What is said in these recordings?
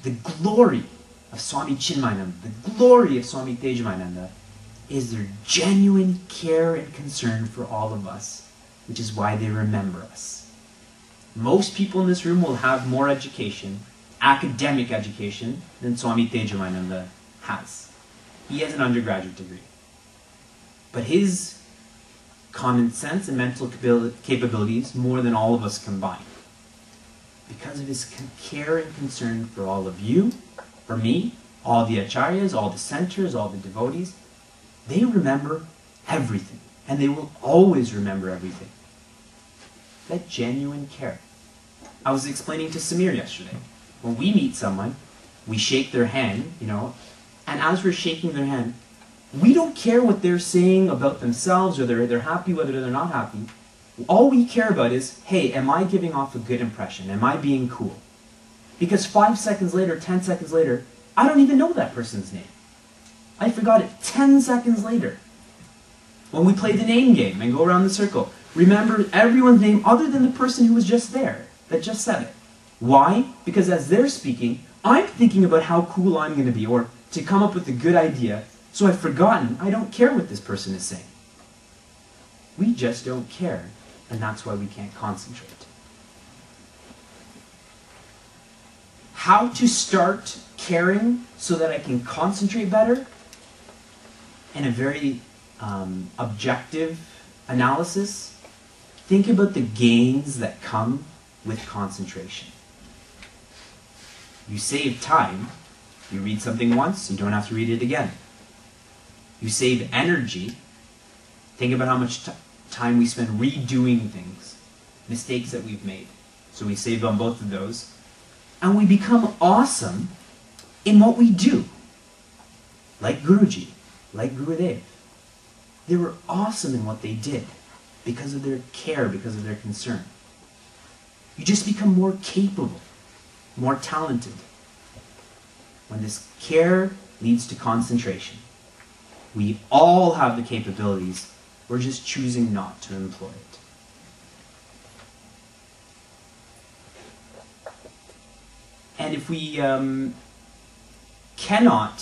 The glory of Swami Chinmayananda, the glory of Swami Tejamananda, is their genuine care and concern for all of us, which is why they remember us. Most people in this room will have more education, academic education, than Swami Tejamananda has. He has an undergraduate degree. But his common sense and mental capabilities more than all of us combined. Because of his care and concern for all of you, for me, all the acharyas, all the centers, all the devotees, they remember everything. And they will always remember everything. That genuine care. I was explaining to Samir yesterday. When we meet someone, we shake their hand, and as we're shaking their hand, we don't care what they're saying about themselves, or they're happy, whether they're not happy. All we care about is, hey, am I giving off a good impression? Am I being cool? Because 5 seconds later, 10 seconds later, I don't even know that person's name. I forgot it 10 seconds later. When we play the name game and go around the circle, remember everyone's name other than the person who was just there, that just said it. Why? Because as they're speaking, I'm thinking about how cool I'm going to be, or to come up with a good idea, so I've forgotten I don't care what this person is saying. We just don't care, and that's why we can't concentrate. How to start caring so that I can concentrate better? In a very objective analysis, think about the gains that come with concentration. You save time. You read something once, you don't have to read it again. You save energy. Think about how much time we spend redoing things, mistakes that we've made. So we save on both of those. And we become awesome in what we do. Like Guruji, like Gurudev. They were awesome in what they did because of their care, because of their concern. You just become more capable, more talented. When this care leads to concentration, we all have the capabilities. We're just choosing not to employ it. And if we cannot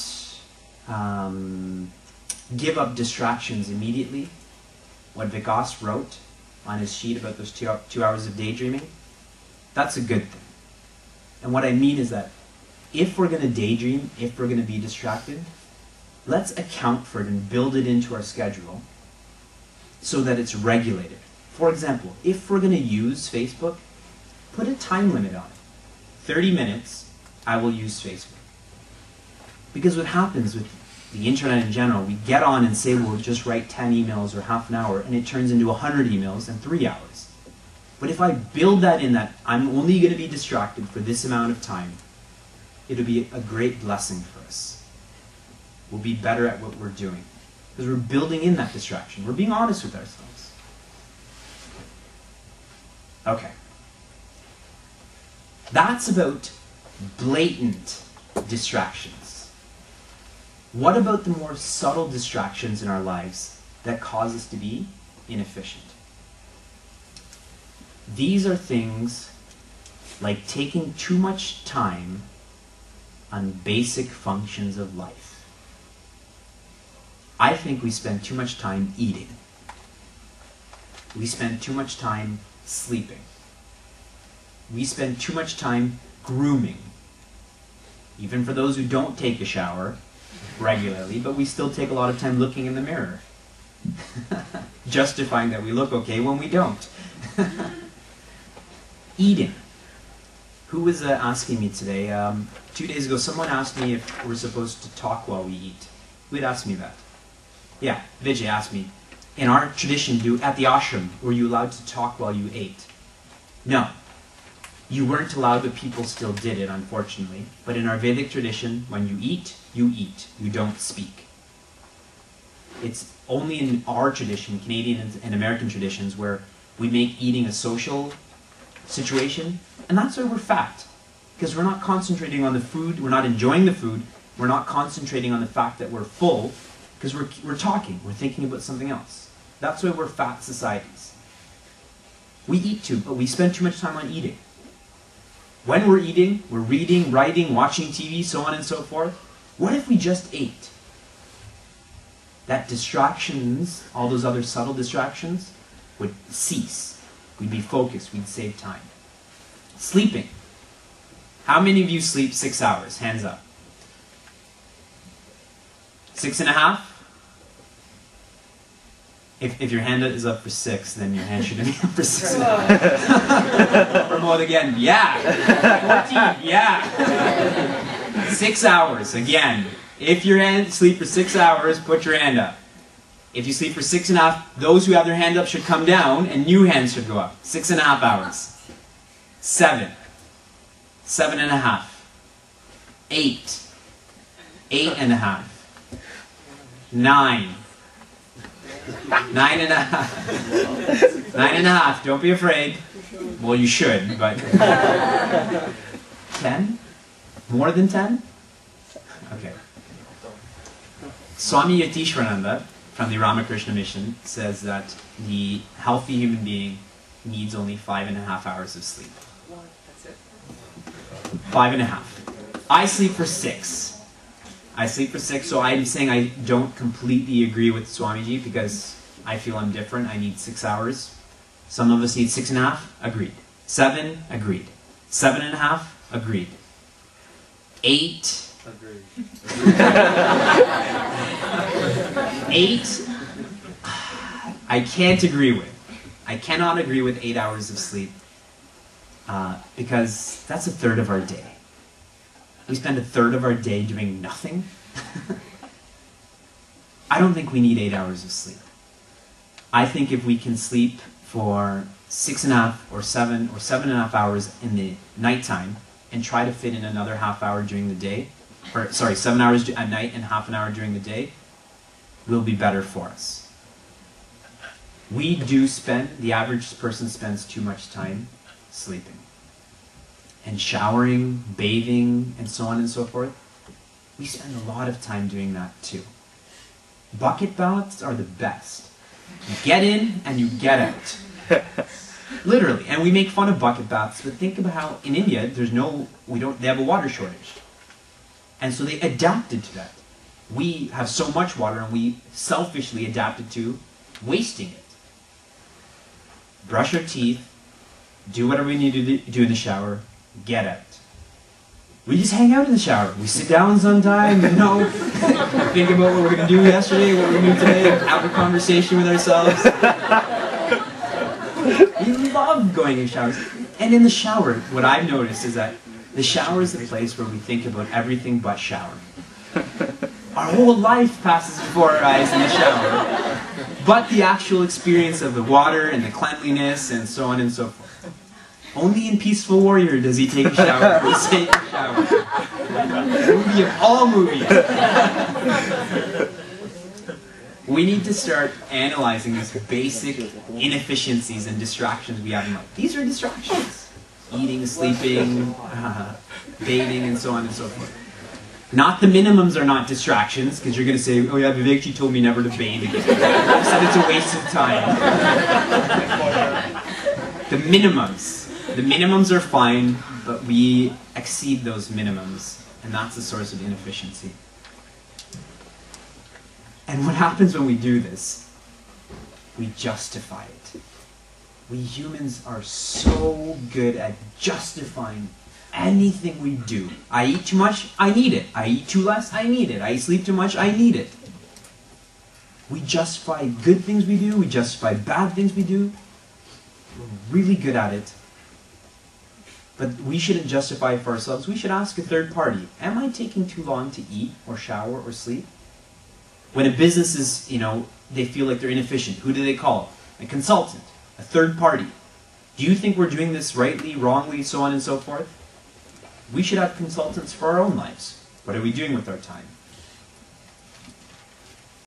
give up distractions immediately, what Vikas wrote on his sheet about those 2 hours of daydreaming, that's a good thing. And what I mean is that if we're going to daydream, if we're going to be distracted, let's account for it and build it into our schedule so that it's regulated. For example, if we're going to use Facebook, put a time limit on it. 30 minutes, I will use Facebook. Because what happens with the internet in general, we get on and say we'll just write 10 emails or half an hour, and it turns into 100 emails in 3 hours. But if I build that in that I'm only going to be distracted for this amount of time, it'll be a great blessing for us. We'll be better at what we're doing. Because we're building in that distraction. We're being honest with ourselves. Okay. That's about blatant distractions. What about the more subtle distractions in our lives that cause us to be inefficient? These are things like taking too much time on basic functions of life. I think we spend too much time eating. We spend too much time sleeping. We spend too much time grooming. Even for those who don't take a shower regularly, but we still take a lot of time looking in the mirror. Justifying that we look okay when we don't. Eating. Who was asking me today? 2 days ago, someone asked me if we're supposed to talk while we eat. Who had asked me that? Yeah, Vijay asked me. In our tradition, at the ashram, were you allowed to talk while you ate? No. You weren't allowed, but people still did it, unfortunately. But in our Vedic tradition, when you eat, you eat. You don't speak. It's only in our tradition, Canadian and American traditions, where we make eating a social situation, and that's why we're fat. Because we're not concentrating on the food, we're not enjoying the food, we're not concentrating on the fact that we're full, because we're talking, we're thinking about something else. That's why we're fat societies. We eat too, but we spend too much time on eating. When we're eating, we're reading, writing, watching TV, so on and so forth. What if we just ate? That distractions, all those other subtle distractions, would cease. We'd be focused, we'd save time. Sleeping. How many of you sleep 6 hours? Hands up. 6.5? If your hand is up for 6, then your hand shouldn't be up for 6.5. Promote again. Yeah. 14. Yeah. 6 hours. Again. If your hand sleep for 6 hours, put your hand up. If you sleep for 6.5, those who have their hand up should come down, and new hands should go up. 6.5 hours. 7. 7.5. 8. 8.5. 9. 9.5. 9.5. Don't be afraid. Well, you should, but 10? More than 10? Okay. Swami Yatishwarananda from the Ramakrishna Mission says that the healthy human being needs only 5.5 hours of sleep. That's it. 5.5. I sleep for 6. I sleep for 6, so I'm saying I don't completely agree with Swamiji because I feel I'm different. I need 6 hours. Some of us need 6.5. Agreed. 7. Agreed. 7.5. Agreed. 8. Agreed. 8. I can't agree with. I cannot agree with 8 hours of sleep because that's 1/3 of our day. We spend 1/3 of our day doing nothing. I don't think we need 8 hours of sleep. I think if we can sleep for 6.5 or 7 or 7.5 hours in the nighttime and try to fit in another half hour during the day, or sorry, 7 hours at night and half an hour during the day, will be better for us. We do spend, the average person spends too much time sleeping. And showering, bathing, and so on and so forth. We spend a lot of time doing that too. Bucket baths are the best. You get in and you get out. Literally. And we make fun of bucket baths, but think about how in India they have a water shortage. And so they adapted to that. We have so much water and we selfishly adapted to wasting it. Brush your teeth, do whatever we need to do in the shower, get out. We just hang out in the shower. We sit down sometimes, think about what we're going to do yesterday, what we're going to do today, have a conversation with ourselves. We love going in showers. And in the shower, what I've noticed is that the shower is the place where we think about everything but showering. Our whole life passes before our eyes in the shower, but the actual experience of the water and the cleanliness and so on and so forth. Only in Peaceful Warrior does he take a shower for the sake of shower. Movie of all movies. We need to start analyzing these basic inefficiencies and distractions we have in life. These are distractions. Eating, sleeping, bathing, and so on and so forth. Not the minimums are not distractions, because you're going to say, oh yeah, Vivekji told me never to bathe again. I said it's a waste of time. The minimums. The minimums are fine, but we exceed those minimums, and that's the source of inefficiency. And what happens when we do this? We justify it. We humans are so good at justifying anything we do. I eat too much, I need it. I eat too less, I need it. I sleep too much, I need it. We justify good things we do, we justify bad things we do. We're really good at it. But we shouldn't justify it for ourselves. We should ask a third party, am I taking too long to eat or shower or sleep? When a business is, they feel like they're inefficient, who do they call? A consultant, a third party. Do you think we're doing this rightly, wrongly, so on and so forth? We should have consultants for our own lives. What are we doing with our time?